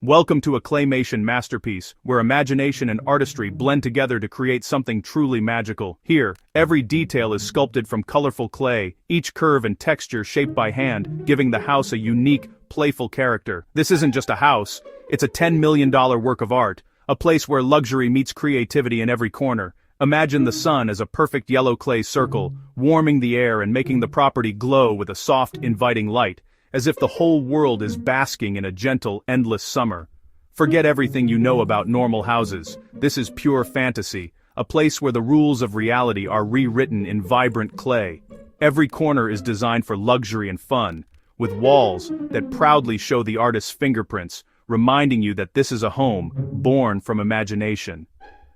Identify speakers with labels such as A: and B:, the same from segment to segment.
A: Welcome to a claymation masterpiece, where imagination and artistry blend together to create something truly magical. Here, every detail is sculpted from colorful clay, each curve and texture shaped by hand, giving the house a unique, playful character. This isn't just a house, it's a $10 million work of art, a place where luxury meets creativity in every corner. Imagine the sun as a perfect yellow clay circle, warming the air and making the property glow with a soft, inviting light, as if the whole world is basking in a gentle, endless summer. Forget everything you know about normal houses. This is pure fantasy, a place where the rules of reality are rewritten in vibrant clay. Every corner is designed for luxury and fun, with walls that proudly show the artist's fingerprints, reminding you that this is a home born from imagination.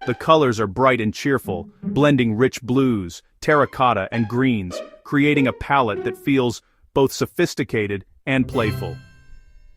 A: The colors are bright and cheerful, blending rich blues, terracotta, and greens, creating a palette that feels both sophisticated and playful.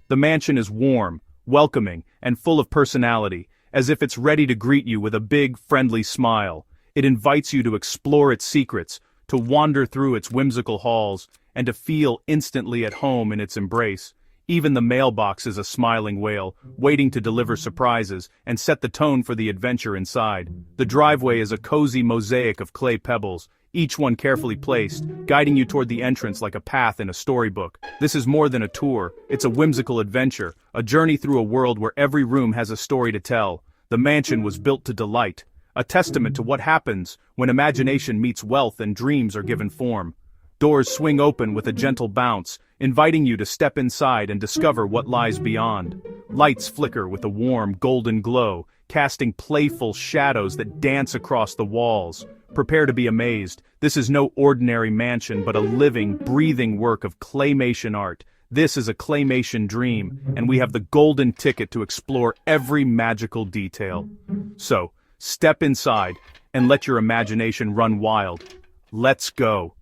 A: The mansion is warm, welcoming, and full of personality, as if it's ready to greet you with a big, friendly smile. It invites you to explore its secrets, to wander through its whimsical halls, and to feel instantly at home in its embrace. Even the mailbox is a smiling whale, waiting to deliver surprises and set the tone for the adventure inside. The driveway is a cozy mosaic of clay pebbles, each one carefully placed, guiding you toward the entrance like a path in a storybook. This is more than a tour, it's a whimsical adventure, a journey through a world where every room has a story to tell. The mansion was built to delight, a testament to what happens when imagination meets wealth and dreams are given form. Doors swing open with a gentle bounce, inviting you to step inside and discover what lies beyond. Lights flicker with a warm, golden glow, casting playful shadows that dance across the walls. Prepare to be amazed. This is no ordinary mansion but a living, breathing work of claymation art. This is a claymation dream, and we have the golden ticket to explore every magical detail. So, step inside and let your imagination run wild. Let's go.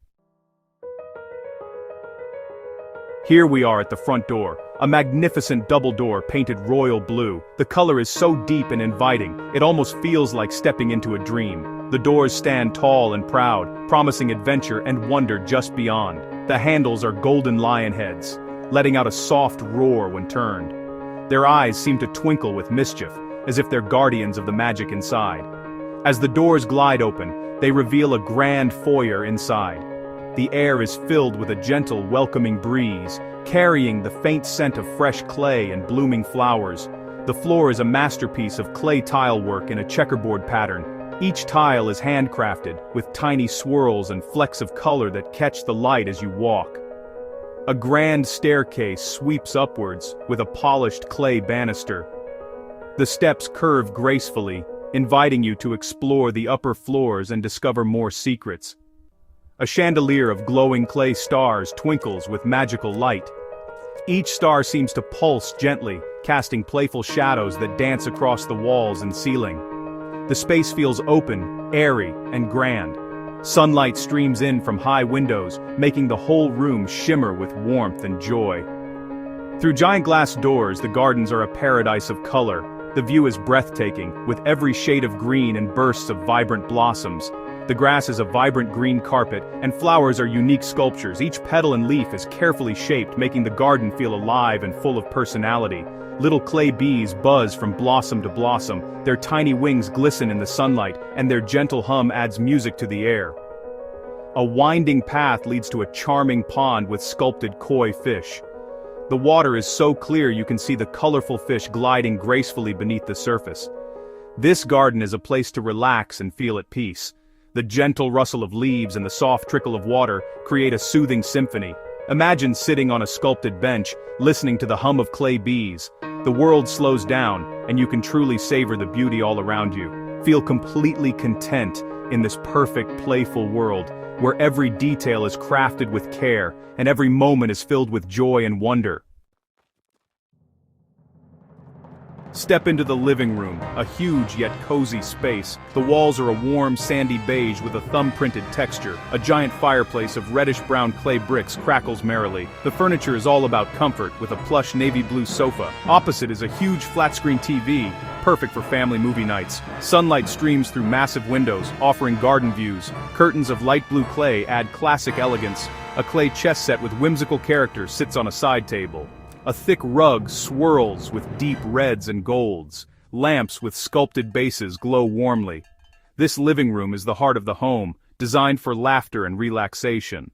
A: Here we are at the front door, a magnificent double door painted royal blue. The color is so deep and inviting, it almost feels like stepping into a dream. The doors stand tall and proud, promising adventure and wonder just beyond. The handles are golden lion heads, letting out a soft roar when turned. Their eyes seem to twinkle with mischief, as if they're guardians of the magic inside. As the doors glide open, they reveal a grand foyer inside. The air is filled with a gentle, welcoming breeze, carrying the faint scent of fresh clay and blooming flowers. The floor is a masterpiece of clay tile work in a checkerboard pattern. Each tile is handcrafted, with tiny swirls and flecks of color that catch the light as you walk. A grand staircase sweeps upwards, with a polished clay banister. The steps curve gracefully, inviting you to explore the upper floors and discover more secrets. A chandelier of glowing clay stars twinkles with magical light. Each star seems to pulse gently, casting playful shadows that dance across the walls and ceiling. The space feels open, airy, and grand. Sunlight streams in from high windows, making the whole room shimmer with warmth and joy. Through giant glass doors, the gardens are a paradise of color. The view is breathtaking, with every shade of green and bursts of vibrant blossoms. The grass is a vibrant green carpet, and flowers are unique sculptures. Each petal and leaf is carefully shaped, making the garden feel alive and full of personality. Little clay bees buzz from blossom to blossom, their tiny wings glisten in the sunlight, and their gentle hum adds music to the air. A winding path leads to a charming pond with sculpted koi fish. The water is so clear you can see the colorful fish gliding gracefully beneath the surface. This garden is a place to relax and feel at peace. The gentle rustle of leaves and the soft trickle of water create a soothing symphony. Imagine sitting on a sculpted bench, listening to the hum of clay bees. The world slows down, and you can truly savor the beauty all around you. Feel completely content in this perfect, playful world, where every detail is crafted with care, and every moment is filled with joy and wonder. Step into the living room, a huge yet cozy space. The walls are a warm, sandy beige with a thumb-printed texture. A giant fireplace of reddish-brown clay bricks crackles merrily. The furniture is all about comfort, with a plush navy blue sofa. Opposite is a huge flat-screen TV, perfect for family movie nights. Sunlight streams through massive windows, offering garden views. Curtains of light blue clay add classic elegance. A clay chess set with whimsical characters sits on a side table. A thick rug swirls with deep reds and golds. Lamps with sculpted bases glow warmly. This living room is the heart of the home, designed for laughter and relaxation.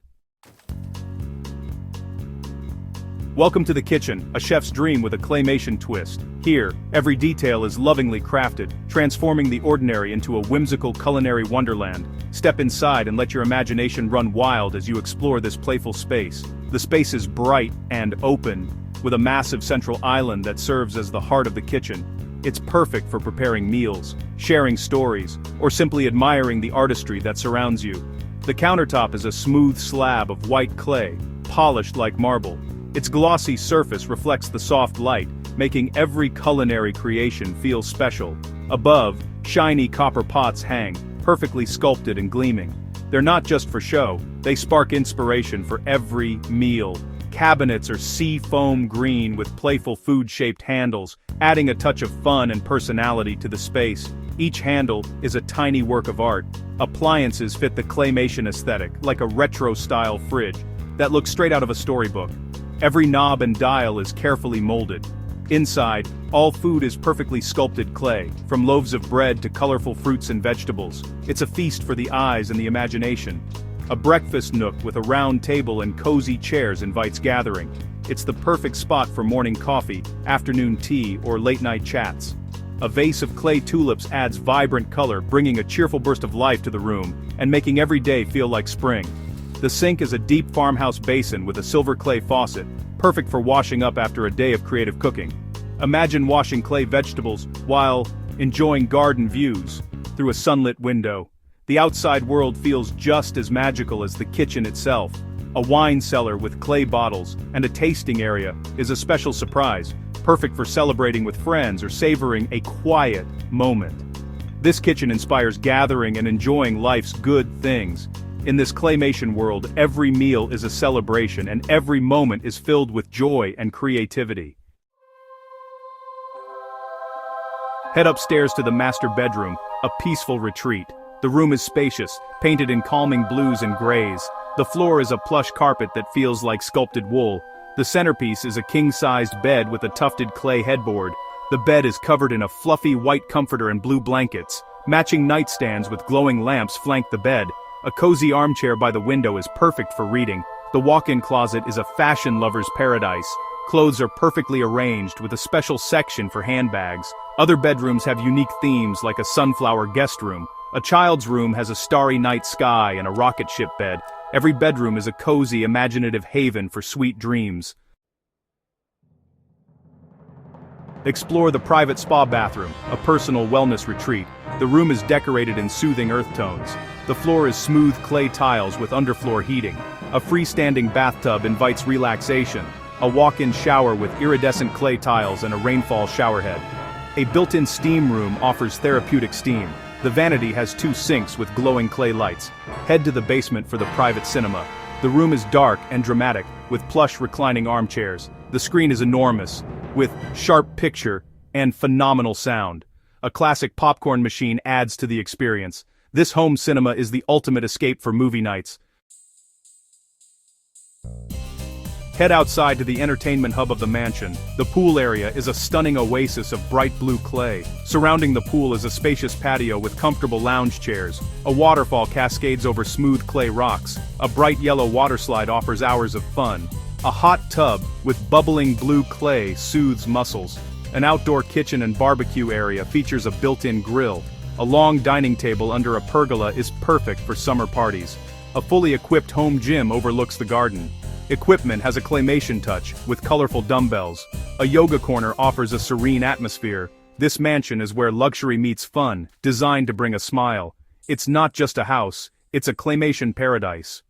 A: Welcome to the kitchen, a chef's dream with a claymation twist. Here, every detail is lovingly crafted, transforming the ordinary into a whimsical culinary wonderland. Step inside and let your imagination run wild as you explore this playful space. The space is bright and open, with a massive central island that serves as the heart of the kitchen. It's perfect for preparing meals, sharing stories, or simply admiring the artistry that surrounds you. The countertop is a smooth slab of white clay, polished like marble. Its glossy surface reflects the soft light, making every culinary creation feel special. Above, shiny copper pots hang, perfectly sculpted and gleaming. They're not just for show, they spark inspiration for every meal. Cabinets are sea foam green with playful food-shaped handles, adding a touch of fun and personality to the space. Each handle is a tiny work of art. Appliances fit the claymation aesthetic, like a retro-style fridge that looks straight out of a storybook. Every knob and dial is carefully molded. Inside, all food is perfectly sculpted clay, from loaves of bread to colorful fruits and vegetables. It's a feast for the eyes and the imagination. A breakfast nook with a round table and cozy chairs invites gathering. It's the perfect spot for morning coffee, afternoon tea, or late-night chats. A vase of clay tulips adds vibrant color, bringing a cheerful burst of life to the room, and making every day feel like spring. The sink is a deep farmhouse basin with a silver clay faucet, perfect for washing up after a day of creative cooking. Imagine washing clay vegetables while enjoying garden views through a sunlit window. The outside world feels just as magical as the kitchen itself. A wine cellar with clay bottles and a tasting area is a special surprise, perfect for celebrating with friends or savoring a quiet moment. This kitchen inspires gathering and enjoying life's good things. In this claymation world, every meal is a celebration and every moment is filled with joy and creativity. Head upstairs to the master bedroom, a peaceful retreat. The room is spacious, painted in calming blues and grays. The floor is a plush carpet that feels like sculpted wool. The centerpiece is a king-sized bed with a tufted clay headboard. The bed is covered in a fluffy white comforter and blue blankets. Matching nightstands with glowing lamps flank the bed. A cozy armchair by the window is perfect for reading. The walk-in closet is a fashion lover's paradise. Clothes are perfectly arranged with a special section for handbags. Other bedrooms have unique themes like a sunflower guest room. A child's room has a starry night sky and a rocket ship bed. Every bedroom is a cozy, imaginative haven for sweet dreams. Explore the private spa bathroom, a personal wellness retreat. The room is decorated in soothing earth tones. The floor is smooth clay tiles with underfloor heating. A freestanding bathtub invites relaxation. A walk-in shower with iridescent clay tiles and a rainfall showerhead. A built-in steam room offers therapeutic steam. The vanity has 2 sinks with glowing clay lights. Head to the basement for the private cinema. The room is dark and dramatic, with plush reclining armchairs. The screen is enormous, with sharp picture and phenomenal sound. A classic popcorn machine adds to the experience. This home cinema is the ultimate escape for movie nights. Head outside to the entertainment hub of the mansion. The pool area is a stunning oasis of bright blue clay. Surrounding the pool is a spacious patio with comfortable lounge chairs. A waterfall cascades over smooth clay rocks. A bright yellow water slide offers hours of fun. A hot tub with bubbling blue clay soothes muscles. An outdoor kitchen and barbecue area features a built-in grill. A long dining table under a pergola is perfect for summer parties. A fully equipped home gym overlooks the garden. Equipment has a claymation touch, with colorful dumbbells. A yoga corner offers a serene atmosphere. This mansion is where luxury meets fun, designed to bring a smile. It's not just a house, it's a claymation paradise.